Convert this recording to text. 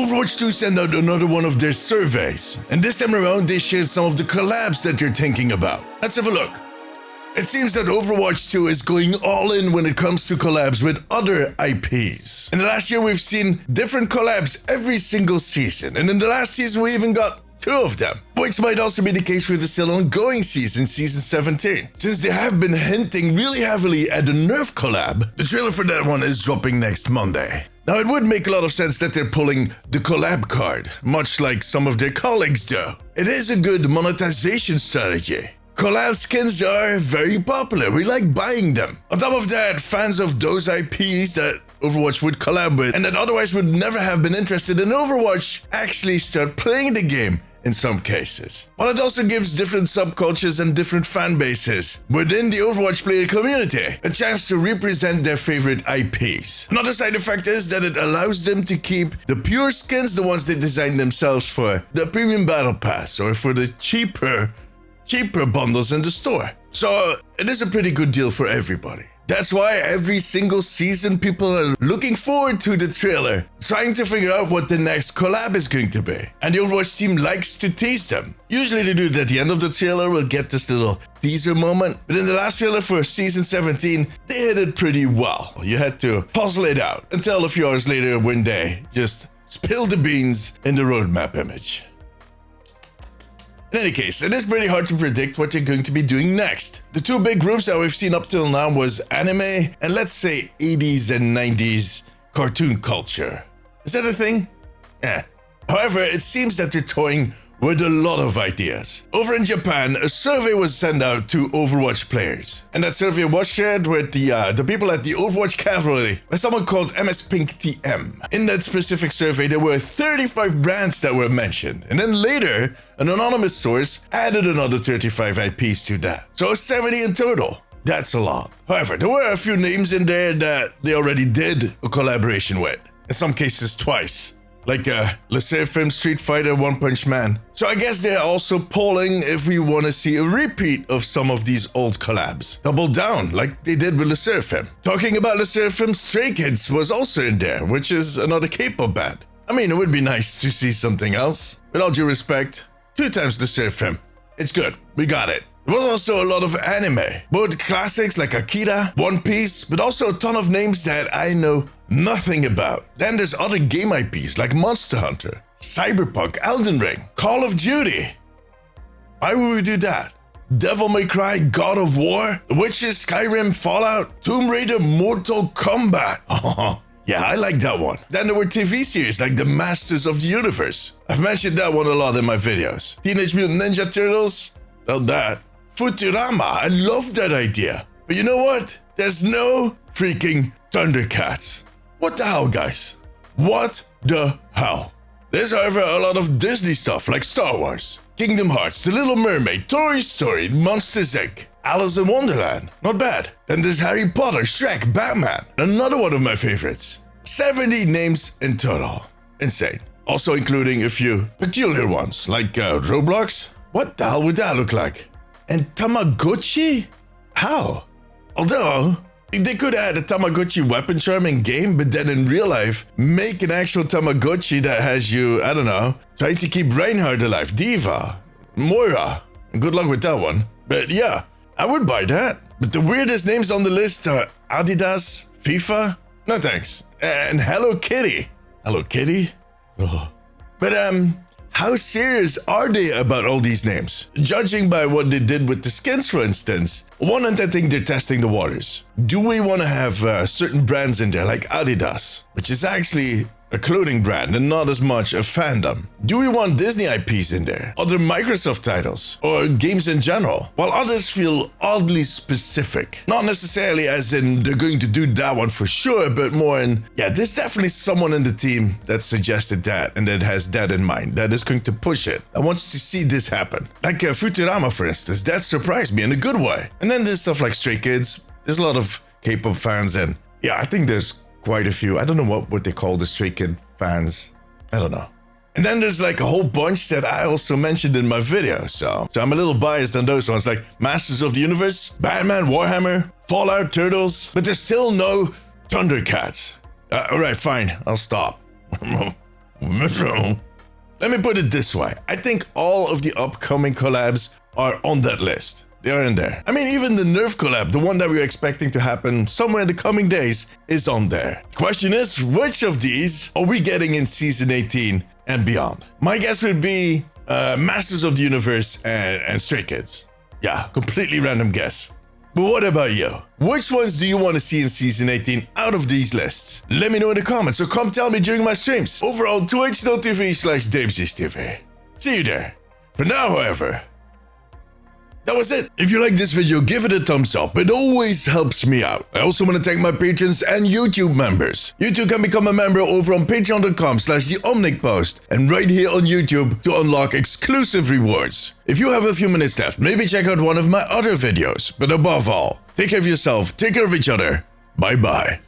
Overwatch 2 sent out another one of their surveys, and this time around they shared some of the collabs that they're thinking about. Let's have a look. It seems that Overwatch 2 is going all in when it comes to collabs with other IPs. In the last year we've seen different collabs every single season, and in the last season we even got 2 of them, which might also be the case for the still ongoing season 17. Since they have been hinting really heavily at the Nerf collab, the trailer for that one is dropping next Monday. Now it would make a lot of sense that they're pulling the collab card, much like some of their colleagues do. It is a good monetization strategy. Collab skins are very popular, we like buying them. On top of that, fans of those IPs that Overwatch would collab with and that otherwise would never have been interested in Overwatch actually start playing the game in some cases. But it also gives different subcultures and different fan bases within the Overwatch player community a chance to represent their favorite IPs. Another side effect is that it allows them to keep the pure skins, the ones they designed themselves for the premium battle pass or for the cheaper bundles in the store. So it is a pretty good deal for everybody. That's why every single season people are looking forward to the trailer, trying to figure out what the next collab is going to be. And the Overwatch team likes to tease them. Usually they do it at the end of the trailer, we'll get this little teaser moment. But in the last trailer for season 17, they hit it pretty well. You had to puzzle it out until a few hours later when they just spilled the beans in the roadmap image. In any case, it is pretty hard to predict what they're going to be doing next. The 2 big groups that we've seen up till now was anime and let's say 80s and 90s cartoon culture. Is that a thing? However, it seems that they're toying with a lot of ideas. Over in Japan, a survey was sent out to Overwatch players. And that survey was shared with the people at the Overwatch Cavalry by someone called MS Pink TM. In that specific survey, there were 35 brands that were mentioned. And then later, an anonymous source added another 35 IPs to that. So 70 in total. That's a lot. However, there were a few names in there that they already did a collaboration with. In some cases twice. Like Le Seraphim, Street Fighter, One Punch Man. So I guess they're also polling if we want to see a repeat of some of these old collabs. Double down, like they did with Le Seraphim. Talking about Le Seraphim, Stray Kids was also in there, which is another K-pop band. I mean, it would be nice to see something else. With all due respect, 2 times Le Seraphim. It's good, we got it. There was also a lot of anime, both classics like Akira, One Piece, but also a ton of names that I know nothing about. Then there's other game IPs like Monster Hunter, Cyberpunk, Elden Ring, Call of Duty. Why would we do that? Devil May Cry, God of War, The Witcher, Skyrim, Fallout, Tomb Raider, Mortal Kombat. Oh, yeah, I like that one. Then there were TV series like The Masters of the Universe. I've mentioned that one a lot in my videos. Teenage Mutant Ninja Turtles, well that. Futurama, I love that idea. But you know what? There's no freaking Thundercats. What the hell, guys? What the hell? There's, however, a lot of Disney stuff like Star Wars, Kingdom Hearts, The Little Mermaid, Toy Story, Monsters Inc., Alice in Wonderland. Not bad. Then there's Harry Potter, Shrek, Batman. Another one of my favorites. 70 names in total. Insane. Also including a few peculiar ones like Roblox. What the hell would that look like? And Tamagotchi? How? Although, they could add a Tamagotchi weapon charm in game, but then in real life, make an actual Tamagotchi that has you, I don't know, trying to keep Reinhardt alive, Diva, Moira. Good luck with that one. But yeah, I would buy that. But the weirdest names on the list are Adidas, FIFA, no thanks, and Hello Kitty. Hello Kitty? Oh. But how serious are they about all these names? Judging by what they did with the skins, for instance, one, I think they're testing the waters. Do we want to have certain brands in there like Adidas, which is actually a clothing brand and not as much a fandom? Do we want Disney IPs in there? Other Microsoft titles? Or games in general? While others feel oddly specific. Not necessarily as in they're going to do that one for sure, but more in, yeah, there's definitely someone in the team that suggested that and that has that in mind, that is going to push it, that wants to see this happen. Like Futurama, for instance, that surprised me in a good way. And then there's stuff like Stray Kids. There's a lot of K-pop fans and yeah, I think there's quite a few. I don't know what they call the Stray Kid fans. I don't know. And then there's like a whole bunch that I also mentioned in my video. So I'm a little biased on those ones like Masters of the Universe, Batman, Warhammer, Fallout, Turtles. But there's still no Thundercats. Alright, fine. I'll stop. Let me put it this way. I think all of the upcoming collabs are on that list. They are in there. I mean, even the Nerf collab, the one that we're expecting to happen somewhere in the coming days, is on there. Question is, which of these are we getting in Season 18 and beyond? My guess would be Masters of the Universe and Stray Kids. Yeah, completely random guess. But what about you? Which ones do you want to see in Season 18 out of these lists? Let me know in the comments, or come tell me during my streams over on twitch.tv/DeemziesTV. See you there. For now, however, that was it. If you like this video, give it a thumbs up. It always helps me out. I also want to thank my patrons and YouTube members. You too can become a member over on patreon.com/theomnicpost and right here on YouTube to unlock exclusive rewards. If you have a few minutes left, maybe check out one of my other videos. But above all, take care of yourself, take care of each other. Bye bye.